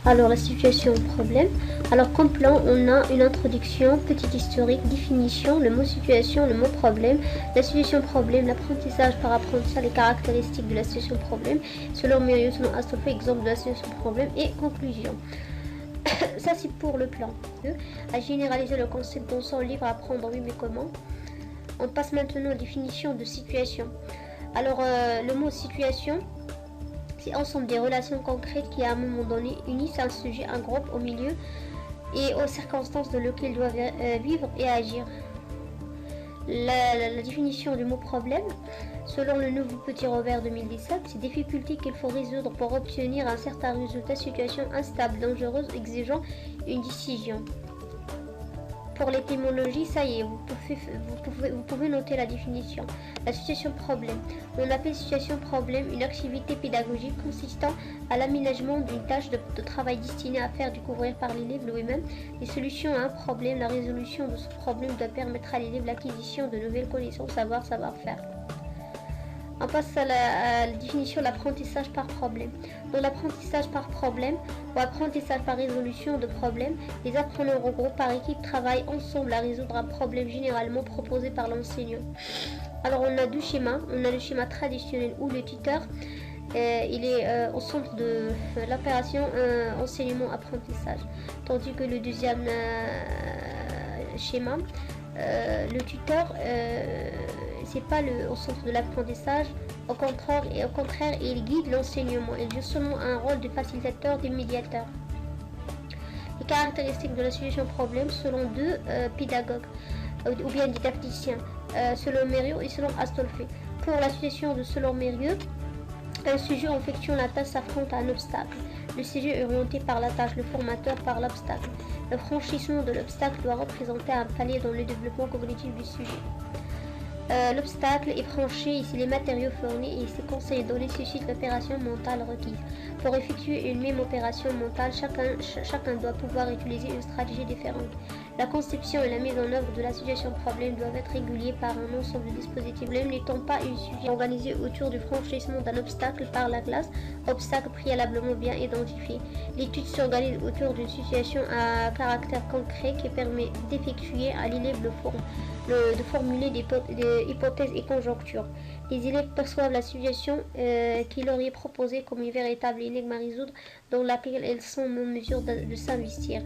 Alors la situation problème. Alors comme plan, on a une introduction, petit historique, définition, le mot situation, le mot problème, la situation problème, l'apprentissage par apprentissage, les caractéristiques de la situation problème, selon Muriel, selon Astolfo, exemple de la situation problème et conclusion. Ça c'est pour le plan. À généraliser le concept dans son livre Apprendre oui mais comment. On passe maintenant aux définitions de situation. Alors le mot situation, c'est ensemble des relations concrètes qui à un moment donné unissent un sujet, un groupe au milieu et aux circonstances dans lesquelles il doit vivre et agir. La définition du mot problème, selon le nouveau Petit Robert 2017, c'est difficultés qu'il faut résoudre pour obtenir un certain résultat, situation instable, dangereuse, exigeant une décision. Pour l'étymologie, ça y est, vous pouvez noter la définition. La situation problème. On appelle situation problème une activité pédagogique consistant à l'aménagement d'une tâche de travail destinée à faire découvrir par l'élève lui-même les solutions à un problème. La résolution de ce problème doit permettre à l'élève l'acquisition de nouvelles connaissances, savoir-faire. On passe à la définition de l'apprentissage par problème. Dans l'apprentissage par problème ou apprentissage par résolution de problème, les apprenants regroupés par équipe travaillent ensemble à résoudre un problème généralement proposé par l'enseignant. Alors on a deux schémas. On a le schéma traditionnel où le tuteur il est au centre de l'opération enseignement-apprentissage. Tandis que le deuxième schéma, le tuteur c'est pas au centre de l'apprentissage, au contraire, il guide l'enseignement, il joue seulement un rôle de facilitateur, de médiateur. Les caractéristiques de la situation problème selon deux pédagogues ou bien didacticiens, selon Mérieux et selon Astolfo. Pour la situation de selon Mérieux, un sujet effectuant la tâche s'affronte à un obstacle. Le sujet est orienté par la tâche, le formateur par l'obstacle. Le franchissement de l'obstacle doit représenter un palier dans le développement cognitif du sujet. L'obstacle est franchi si les matériaux fournis et ses conseils donnés suscitent l'opération mentale requise. Pour effectuer une même opération mentale, chacun doit pouvoir utiliser une stratégie différente. La conception et la mise en œuvre de la situation problème doivent être réguliers par un ensemble de dispositifs. L'un n'étant pas une sujet organisé autour du franchissement d'un obstacle par la classe, obstacle préalablement bien identifié. L'étude s'organise autour d'une situation à caractère concret qui permet d'effectuer à l'élève de formuler des hypothèses et conjonctures. Les élèves perçoivent la situation qui leur est proposée comme une véritable énigme à résoudre dans laquelle elles sont en mesure de s'investir.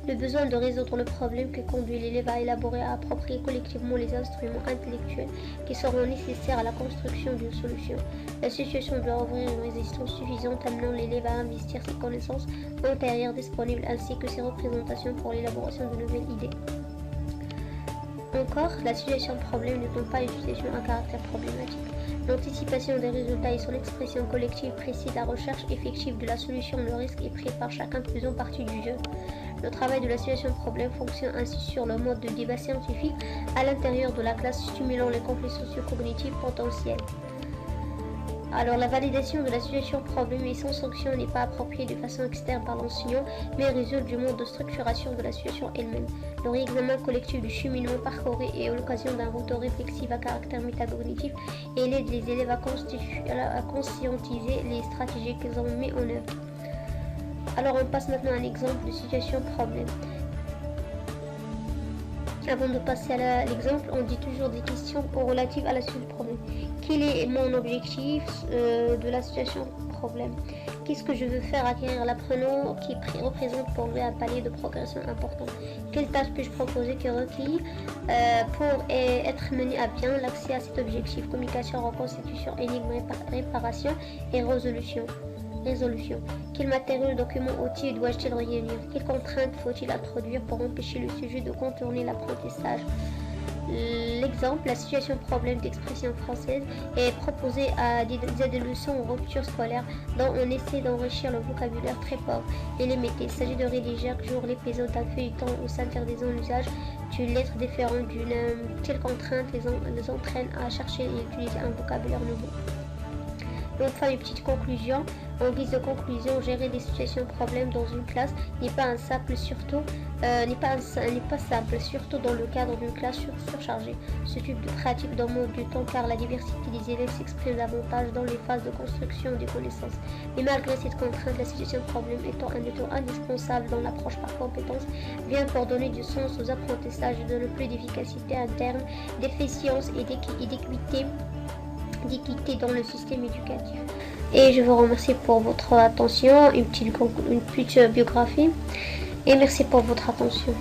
Le besoin de résoudre le problème qui conduit l'élève à élaborer et à approprier collectivement les instruments intellectuels qui seront nécessaires à la construction d'une solution. La situation doit ouvrir une résistance suffisante amenant l'élève à investir ses connaissances antérieures disponibles ainsi que ses représentations pour l'élaboration de nouvelles idées. Encore, la situation de problème n'étant pas une situation à caractère problématique. L'anticipation des résultats et son expression collective précise la recherche effective de la solution. Le risque est pris par chacun faisant partie du jeu. Le travail de la situation de problème fonctionne ainsi sur le mode de débat scientifique à l'intérieur de la classe, stimulant les conflits socio-cognitifs potentiels. Alors la validation de la situation problème et sans sanction n'est pas appropriée de façon externe par l'enseignant, mais résulte du mode de structuration de la situation elle-même. Le réexamen collectif du cheminement parcouru est l'occasion d'un retour réflexif à caractère métacognitif et il aide les élèves à conscientiser les stratégies qu'ils ont mis en œuvre. Alors on passe maintenant à un exemple de situation problème. Avant de passer à l'exemple, on dit toujours des questions relatives à la situation problème. Quel est mon objectif de la situation problème? Qu'est-ce que je veux faire acquérir l'apprenant qui représente pour lui un palier de progression important? Quelle tâche puis-je proposer qui requiert pour être mené à bien l'accès à cet objectif? Communication, reconstitution, énigme, réparation et résolution. Quel matériel, document, outil dois-je réunir? Quelles contraintes faut-il introduire pour empêcher le sujet de contourner l'apprentissage? L'exemple, la situation problème d'expression française est proposée à des leçons en rupture scolaire dont on essaie d'enrichir le vocabulaire très pauvre et limité. Il s'agit de rédiger chaque jour l'épisode d'un feuilleton ou s'interdisant l'usage d'une lettre différente d'une telle contrainte les entraîne à chercher et utiliser un vocabulaire nouveau. Et enfin, une petite conclusion. En guise de conclusion, gérer des situations de problème dans une classe n'est pas simple, surtout dans le cadre d'une classe surchargée. Ce type de pratique demande du temps car la diversité des élèves s'exprime davantage dans les phases de construction des connaissances. Mais malgré cette contrainte, la situation de problème étant un élément indispensable dans l'approche par compétence, vient pour donner du sens aux apprentissages et donner plus d'efficacité interne, d'efficience et d'équité dans le système éducatif. Et je vous remercie pour votre attention, une petite biographie, et merci pour votre attention.